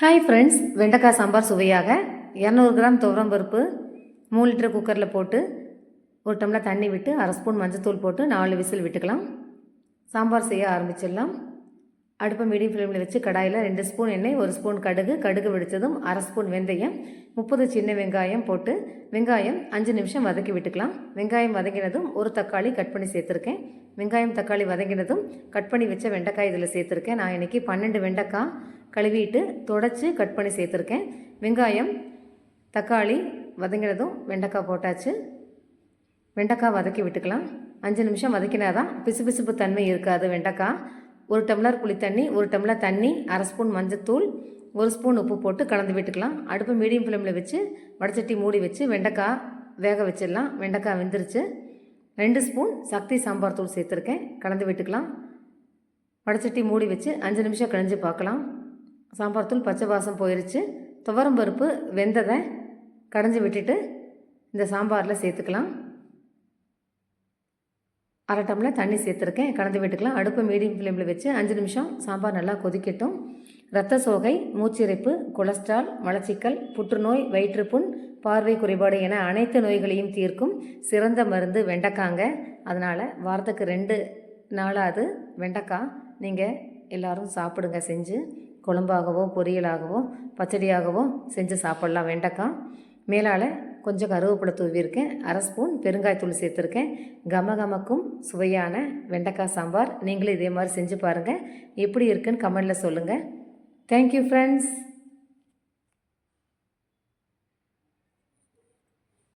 Hi friends, வெண்டைக்காய் சாம்பார் சுவையாக 200 gram துவரம் பருப்பு 3 லிட்டர் குக்கரில் போட்டு 1 டம்ளர் தண்ணி விட்டு அரை ஸ்பூன் மஞ்சத்தூள் போட்டு 4 விசில் விட்டுக்கலாம். சாம்பார் செய்ய ஆரம்பிச்சிடலாம். அடுப்பை மீடியம் ஃப்ளேமில் வச்சு கடாயில் 2 ஸ்பூன் எண்ணெய், 1 ஸ்பூன் கடுகு வெடித்ததும் அரை ஸ்பூன் வெந்தயம், 30 சின்ன வெங்காயம் போட்டு வெங்காயம் 5 நிமிஷம் வதக்கி விட்டுக்கலாம். வெங்காயம் வதங்கினதும் ஒரு தக்காளி கட் பண்ணி சேர்த்துருக்கேன். வெங்காயம் தக்காளி வதங்கினதும் கட் பண்ணி வச்ச வெண்டைக்காய் இதில் சேர்த்துருக்கேன். நான் இன்றைக்கி 12 வெண்டைக்காய் கழுவிட்டு தொடச்சி கட் பண்ணி சேர்த்துருக்கேன். வெங்காயம் தக்காளி வதங்கினதும் வெண்டைக்காய் போட்டாச்சு. வெண்டைக்காய் வதக்கி விட்டுக்கலாம். 5 நிமிஷம் வதக்கினா தான் பிசுபிசுப்பு தன்மை இருக்காது. வெண்டைக்காய் 1 டம்ளர் புளி தண்ணி, 1 டம்ளர் தண்ணி, அரை ஸ்பூன் மஞ்சத்தூள், 1 ஸ்பூன் உப்பு போட்டு கலந்து விட்டுக்கலாம். அடுப்பு மீடியம் ஃப்ளேமில் வச்சு வடச்சட்டி மூடி வச்சு வெண்டைக்காய் வேக வச்சிடலாம். வெண்டைக்காய் வெந்துருச்சு. 2 ஸ்பூன் சக்தி சாம்பார் தூள் சேர்த்துருக்கேன். கலந்து விட்டுக்கலாம். வடச்சட்டி மூடி வச்சு 5 நிமிஷம் கழிஞ்சு பார்க்கலாம். சாம்பார் தூள் பச்சை வாசம் போயிடுச்சு. துவரம் பருப்பு வெந்ததை கடைஞ்சி விட்டுட்டு இந்த சாம்பாரில் சேர்த்துக்கலாம். அரை டம்ளர் தண்ணி சேர்த்துருக்கேன். கலந்து விட்டுக்கலாம். அடுப்பை மீடியம் ஃப்ளேமில் வச்சு 5 நிமிஷம் சாம்பார் நல்லா கொதிக்கட்டும். இரத்த சோகை, மூச்சிறைப்பு, கொலஸ்ட்ரால், மலச்சிக்கல், புற்றுநோய், வயிற்றுப்புண், பார்வை குறைபாடு என அனைத்து நோய்களையும் தீர்க்கும் சிறந்த மருந்து வெண்டைக்காங்க. அதனால் வாரத்துக்கு 2 நாளாவது வெண்டைக்காய் நீங்கள் எல்லோரும் சாப்பிடுங்க. செஞ்சு குழம்பாகவோ பொரியலாகவோ பச்சடியாகவோ செஞ்சு சாப்பிட்லாம். வெண்டைக்காய் மேலால் கொஞ்சம் கருவேப்பிலை தூவியிருக்கேன். அரை ஸ்பூன் பெருங்காயத்தூள் சேர்த்துருக்கேன். கமகமக்கும் சுவையான வெண்டைக்காய் சாம்பார் நீங்களும் இதே மாதிரி செஞ்சு பாருங்கள். எப்படி இருக்குன்னு கமெண்டில் சொல்லுங்கள். Thank you friends.